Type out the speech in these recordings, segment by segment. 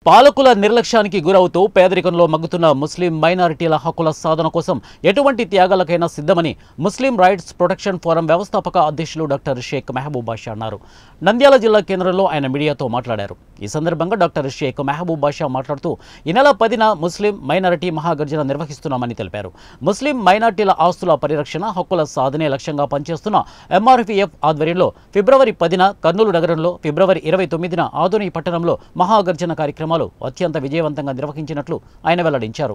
పాలకుల నిర్లక్ష్యానికి గురవుతూ పేదరికంలో మగ్గుతున్న ముస్లిం మైనారిటీల హక్కుల సాధన కోసం ఎటువంటి త్యాగాలకైనా సిద్ధమని ముస్లిం రైట్స్ ప్రొటెక్షన్ ఫోరం వ్యవస్థాపక అధ్యక్షులు డాక్టర్ షేక్ మెహబూబ్ బాషా అన్నారు. నంద్యాల జిల్లా కేంద్రంలో ఆయన మీడియాతో మాట్లాడారు. ఈ సందర్భంగా డాక్టర్ షేక్ మెహబూబ్ బాషా మాట్లాడుతూ ఈ నెల 10న ముస్లిం మైనారిటీ మహాగర్జన నిర్వహిస్తున్నామని తెలిపారు. ముస్లిం మైనారిటీల ఆస్తుల పరిరక్షణ, హక్కుల సాధనే లక్ష్యంగా పనిచేస్తున్న ఎంఆర్పీఎఫ్ ఆధ్వర్యంలో ఫిబ్రవరి 10న కర్నూలు నగరంలో, ఫిబ్రవరి 29న ఆదోని పట్టణంలో మహాగర్జన కార్యక్రమాలు అత్యంత విజయవంతంగా నిర్వహించినట్లు ఆయన వెల్లడించారు.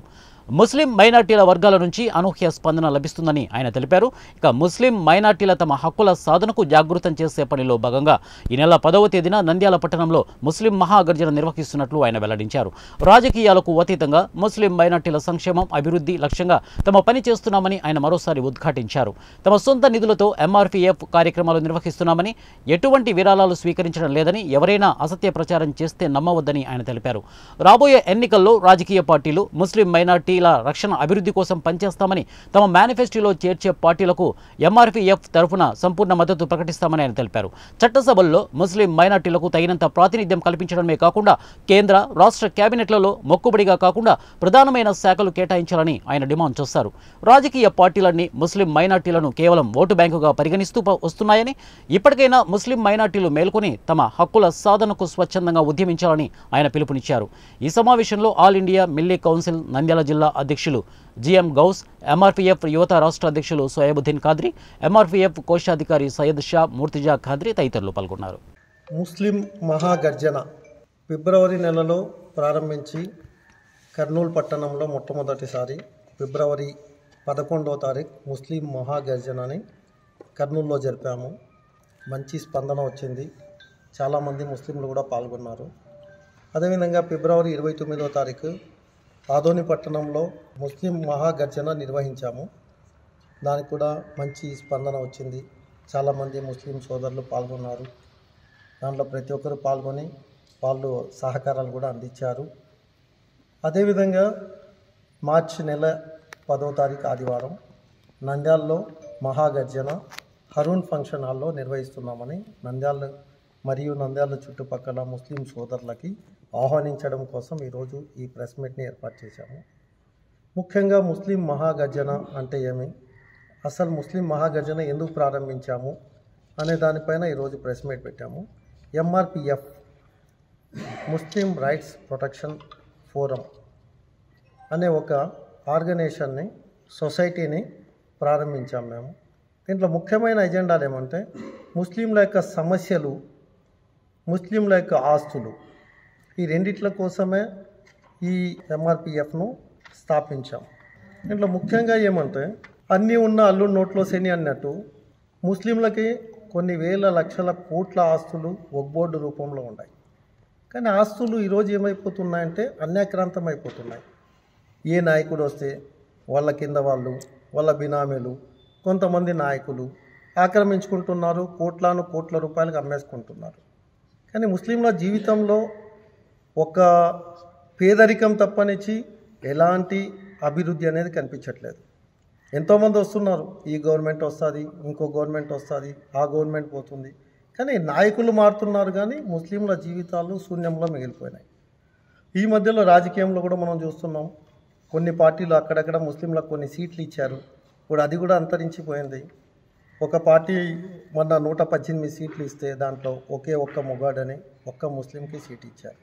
ముస్లిం మైనార్టీల వర్గాల నుంచి అనూహ్య స్పందన లభిస్తుందని ఆయన తెలిపారు. ఇక ముస్లిం మైనార్టీల తమ హక్కుల సాధనకు జాగృతం చేసే పనిలో భాగంగా ఈ నెల 10వ తేదీన నంద్యాల పట్టణంలో ముస్లిం మహాగర్జన నిర్వహిస్తున్నట్లు ఆయన వెల్లడించారు. రాజకీయాలకు అతీతంగా ముస్లిం మైనార్టీల సంక్షేమం, అభివృద్ధి లక్ష్యంగా తమ పని చేస్తున్నామని ఆయన మరోసారి ఉద్ఘాటించారు. తమ సొంత నిధులతో ఎంఆర్పీఎఫ్ కార్యక్రమాలు నిర్వహిస్తున్నామని, ఎటువంటి విరాళాలు స్వీకరించడం లేదని, ఎవరైనా అసత్య ప్రచారం చేస్తే నమ్మవద్దని ఆయన తెలిపారు. రాబోయే ఎన్నికల్లో రాజకీయ పార్టీలు ముస్లిం మైనార్టీల రక్షణ, అభివృద్ధి కోసం పనిచేస్తామని, తమ మేనిఫెస్టోలో చేర్చే పార్టీలకు ఎంఆర్పీఎఫ్ తరఫున సంపూర్ణ మద్దతు ప్రకటిస్తామని ఆయన తెలిపారు. చట్టసభల్లో ముస్లిం మైనార్టీలకు తగినంత ప్రాతినిధ్యం కల్పించడమే కాకుండా కేంద్ర, రాష్ట్ర కేబినెట్లలో మొక్కుబడిగా కాకుండా ప్రధానమైన శాఖలు కేటాయించాలని ఆయన డిమాండ్ చేశారు. రాజకీయ పార్టీలన్నీ ముస్లిం మైనార్టీలను కేవలం ఓటు బ్యాంకుగా పరిగణిస్తూ వస్తున్నాయని, ఇప్పటికైనా ముస్లిం మైనార్టీలు మేల్కొని తమ హక్కుల సాధనకు స్వచ్ఛందంగా ఉద్యమించాలని ఆయన పిలుపునిచ్చారు. ఈ సమావేశంలో all India milli council Nandyal జిల్లా అధ్యక్షులు జిఎం గౌస్, ఎంఆర్పీఎఫ్ యువత రాష్ట్ర అధ్యక్షులు సోయబుద్దీన్ ఖాద్రి, ఎంఆర్పీఎఫ్ కోశాధికారి సయ్యద్ షా ముర్తిజా ఖాద్రి తదితరులు పాల్గొన్నారు. ముస్లిం మహాగర్జన ఫిబ్రవరి నెలలో ప్రారంభించి కర్నూలు పట్టణంలో మొట్టమొదటిసారి ఫిబ్రవరి 11వ తారీఖు ముస్లిం మహాగర్జనని కర్నూలులో జరిపాము. మంచి స్పందన వచ్చింది. చాలామంది ముస్లింలు కూడా పాల్గొన్నారు. అదేవిధంగా ఫిబ్రవరి 29వ తారీఖు ఆదోని పట్టణంలో ముస్లిం మహాగర్జన నిర్వహించాము. దానికి కూడా మంచి స్పందన వచ్చింది. చాలామంది ముస్లిం సోదరులు పాల్గొన్నారు. దాంట్లో ప్రతి ఒక్కరు పాల్గొని వాళ్ళు సహకారాలు కూడా అందించారు. అదేవిధంగా మార్చి నెల 10వ తారీఖు ఆదివారం నంద్యాలలో మహాగర్జన హరూన్ ఫంక్షన్ హాల్లో నిర్వహిస్తున్నామని నంద్యాల మరియు నంద్యాల చుట్టుపక్కల ముస్లిం సోదరులకి ఆహ్వానించడం కోసం ఈరోజు ఈ ప్రెస్ మీట్ని ఏర్పాటు చేశాము. ముఖ్యంగా ముస్లిం మహాగర్జన అంటే ఏమి, అసలు ముస్లిం మహాగర్జన ఎందుకు ప్రారంభించాము అనే దానిపైన ఈరోజు ప్రెస్ మీట్ పెట్టాము. ఎంఆర్పీఎఫ్ ముస్లిం రైట్స్ ప్రొటెక్షన్ ఫోరం అనే ఒక ఆర్గనైజేషన్ని, సొసైటీని ప్రారంభించాము మేము. దీంట్లో ముఖ్యమైన ఎజెండాలు ఏమంటే ముస్లింల యొక్క సమస్యలు, ముస్లింల యొక్క ఆస్తులు, ఈ రెండిట్ల కోసమే ఈ ఎంఆర్పీఎఫ్ను స్థాపించాం. దీంట్లో ముఖ్యంగా ఏమంటే అన్నీ ఉన్న అల్లుడు నోట్లో శని అన్నట్టు ముస్లింలకి కొన్ని వేల లక్షల కోట్ల ఆస్తులు వక్బోర్డు రూపంలో ఉన్నాయి. కానీ ఆస్తులు ఈరోజు ఏమైపోతున్నాయంటే అన్యాక్రాంతం అయిపోతున్నాయి. ఏ నాయకుడు వస్తే వాళ్ళ కింద వాళ్ళు, వాళ్ళ బినామీలు, కొంతమంది నాయకులు ఆక్రమించుకుంటున్నారు. కోట్ల రూపాయలకు అమ్మేసుకుంటున్నారు. కానీ ముస్లింల జీవితంలో ఒక పేదరికం తప్పనిచ్చి ఎలాంటి అభివృద్ధి అనేది కనిపించట్లేదు. ఎంతోమంది వస్తున్నారు, ఈ గవర్నమెంట్ వస్తుంది, ఇంకో గవర్నమెంట్ వస్తుంది, ఆ గవర్నమెంట్ పోతుంది, కానీ నాయకులు మారుతున్నారు, కానీ ముస్లింల జీవితాలు శూన్యంలో మిగిలిపోయినాయి. ఈ మధ్యలో రాజకీయంలో కూడా మనం చూస్తున్నాం. కొన్ని పార్టీలు అక్కడక్కడ ముస్లింలకు కొన్ని సీట్లు ఇచ్చారు. ఇప్పుడు అది కూడా అంతరించిపోయింది. ఒక పార్టీ మొన్న 118 సీట్లు ఇస్తే దాంట్లో ఒక్క మొగాడని ఒక్క ముస్లింకి సీట్ ఇచ్చారు.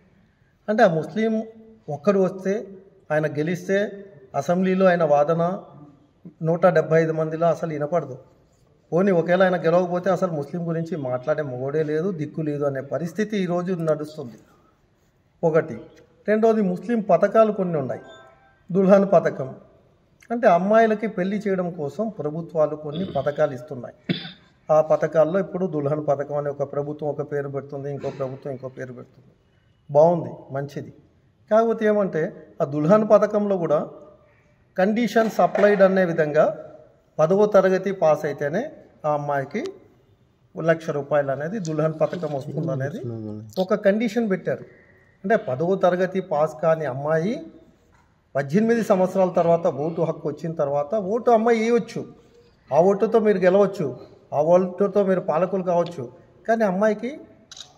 అంటే ఆ ముస్లిం ఒక్కడు వస్తే, ఆయన గెలిస్తే అసెంబ్లీలో ఆయన వాదన 175 మందిలో అసలు వినపడదు. పోనీ ఒకవేళ ఆయన గెలవకపోతే అసలు ముస్లిం గురించి మాట్లాడే మొగోడే లేదు, దిక్కు లేదు అనే పరిస్థితి ఈరోజు నడుస్తుంది. ఒకటి. రెండవది, ముస్లిం పథకాలు కొన్ని ఉన్నాయి. దుల్హన్ పథకం అంటే అమ్మాయిలకి పెళ్లి చేయడం కోసం ప్రభుత్వాలు కొన్ని పథకాలు ఇస్తున్నాయి. ఆ పథకాల్లో ఇప్పుడు దుల్హన్ పథకం అనే ఒక ప్రభుత్వం ఒక పేరు పెడుతుంది, ఇంకో ప్రభుత్వం ఇంకో పేరు పెడుతుంది. బాగుంది, మంచిది. కాకపోతే ఏమంటే ఆ దుల్హన్ పథకంలో కూడా కండిషన్స్ అప్లైడ్ అనే విధంగా 10వ తరగతి పాస్ అయితేనే ఆ అమ్మాయికి ₹1,00,000 అనేది దుల్హన్ పథకం వస్తుంది అనేది ఒక కండిషన్ పెట్టారు. అంటే 10వ తరగతి పాస్ కాని అమ్మాయి 18 సంవత్సరాల తర్వాత ఓటు హక్కు వచ్చిన తర్వాత ఓటు అమ్మాయి వేయవచ్చు. ఆ ఓటుతో మీరు గెలవచ్చు, ఆ ఓటుతో మీరు పాలకులు కావచ్చు. కానీ అమ్మాయికి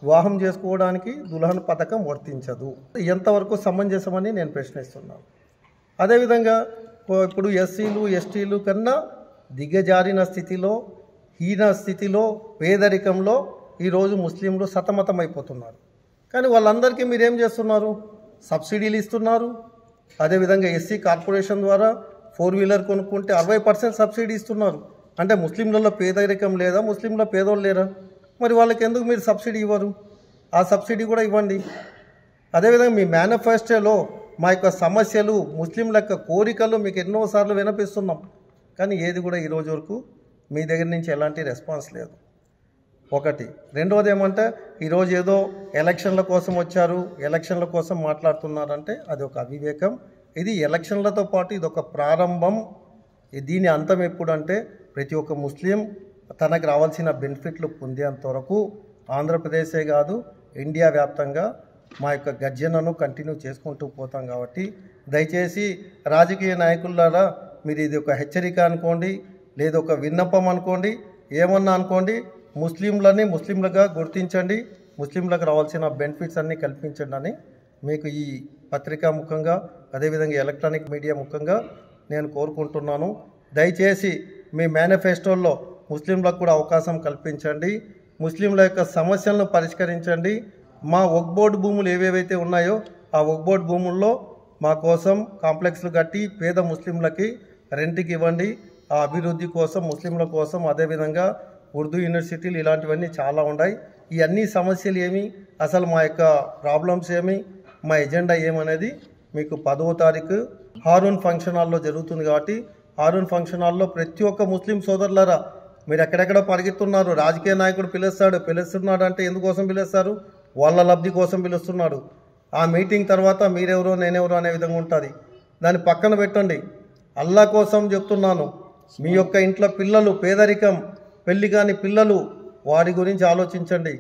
వివాహం చేసుకోవడానికి దుల్హన్ పథకం వర్తించదు. ఎంతవరకు సమంజసమని నేను ప్రశ్నిస్తున్నాను. అదేవిధంగా ఇప్పుడు ఎస్సీలు ఎస్టీలు కన్నా దిగజారిన స్థితిలో, హీన స్థితిలో, పేదరికంలో ఈరోజు ముస్లింలు సతమతమైపోతున్నారు. కానీ వాళ్ళందరికీ మీరేం చేస్తున్నారు? సబ్సిడీలు ఇస్తున్నారు. అదేవిధంగా ఎస్సీ కార్పొరేషన్ ద్వారా 4 వీలర్ కొనుక్కుంటే 60% సబ్సిడీ ఇస్తున్నారు. అంటే ముస్లింలలో పేదరికం లేదా? ముస్లింలో పేదోళ్ళు లేరా? మరి వాళ్ళకి ఎందుకు మీరు సబ్సిడీ ఇవ్వరు? ఆ సబ్సిడీ కూడా ఇవ్వండి. అదేవిధంగా మీ మేనిఫెస్టోలో మా యొక్క సమస్యలు, ముస్లింల యొక్క కోరికలు మీకు ఎన్నోసార్లు వినిపిస్తున్నాం. కానీ ఏది కూడా ఈరోజు వరకు మీ దగ్గర నుంచి ఎలాంటి రెస్పాన్స్ లేదు. ఒకటి. రెండవది ఏమంటే ఈరోజు ఏదో ఎలక్షన్ల కోసం వచ్చారు, ఎలక్షన్ల కోసం మాట్లాడుతున్నారంటే అది ఒక అవివేకం. ఇది ఎలక్షన్లతో పాటు ఇది ఒక ప్రారంభం. దీని అంతం ఎప్పుడంటే ప్రతి ఒక్క ముస్లిం తనకు రావాల్సిన బెనిఫిట్లు పొందేంత వరకు ఆంధ్రప్రదేశే కాదు ఇండియా వ్యాప్తంగా మా యొక్క గర్జనను కంటిన్యూ చేసుకుంటూ పోతాం. కాబట్టి దయచేసి రాజకీయ నాయకులారా మీరు ఇది ఒక హెచ్చరిక అనుకోండి, లేదా ఒక విన్నపం అనుకోండి, ఏమన్నా అనుకోండి. ముస్లింలని ముస్లింలుగా గుర్తించండి, ముస్లింలకు రావాల్సిన బెనిఫిట్స్ అన్నీ కల్పించండి అని మీకు ఈ పత్రికా ముఖంగా, అదేవిధంగా ఎలక్ట్రానిక్ మీడియా ముఖంగా నేను కోరుకుంటున్నాను. దయచేసి మీ మేనిఫెస్టోల్లో ముస్లింలకు కూడా అవకాశం కల్పించండి, ముస్లింల యొక్క సమస్యలను పరిష్కరించండి. మా వక్ఫ్ బోర్డు భూములు ఏవేవైతే ఉన్నాయో ఆ వక్ఫ్ బోర్డు భూముల్లో మా కోసం కాంప్లెక్స్లు కట్టి పేద ముస్లింలకి రెంట్కి ఇవ్వండి. ఆ అభివృద్ధి కోసం, ముస్లింల కోసం, అదేవిధంగా ఉర్దూ యూనివర్సిటీలు ఇలాంటివన్నీ చాలా ఉన్నాయి. ఈ అన్ని సమస్యలు ఏమి, అసలు మా యొక్క ప్రాబ్లమ్స్ ఏమి, మా ఎజెండా ఏమనేది మీకు 10వ తారీఖు హారూన్ ఫంక్షన్ హాల్లో జరుగుతుంది. కాబట్టి హారూన్ ఫంక్షన్ హాల్లో ప్రతి ఒక్క ముస్లిం సోదరులారా మీరు ఎక్కడెక్కడ పరిగెత్తున్నారు. రాజకీయ నాయకుడు పిలుస్తున్నాడు అంటే ఎందుకోసం పిలుస్తారు? వాళ్ళ లబ్ధి కోసం పిలుస్తున్నాడు. ఆ మీటింగ్ తర్వాత మీరెవరో నేనెవరో అనే విధంగా ఉంటుంది. దాన్ని పక్కన పెట్టండి. అల్లా కోసం చెప్తున్నాను, మీ యొక్క ఇంట్లో పిల్లలు పేదరికం, పెళ్లి కాని పిల్లలు, వారి గురించి ఆలోచించండి.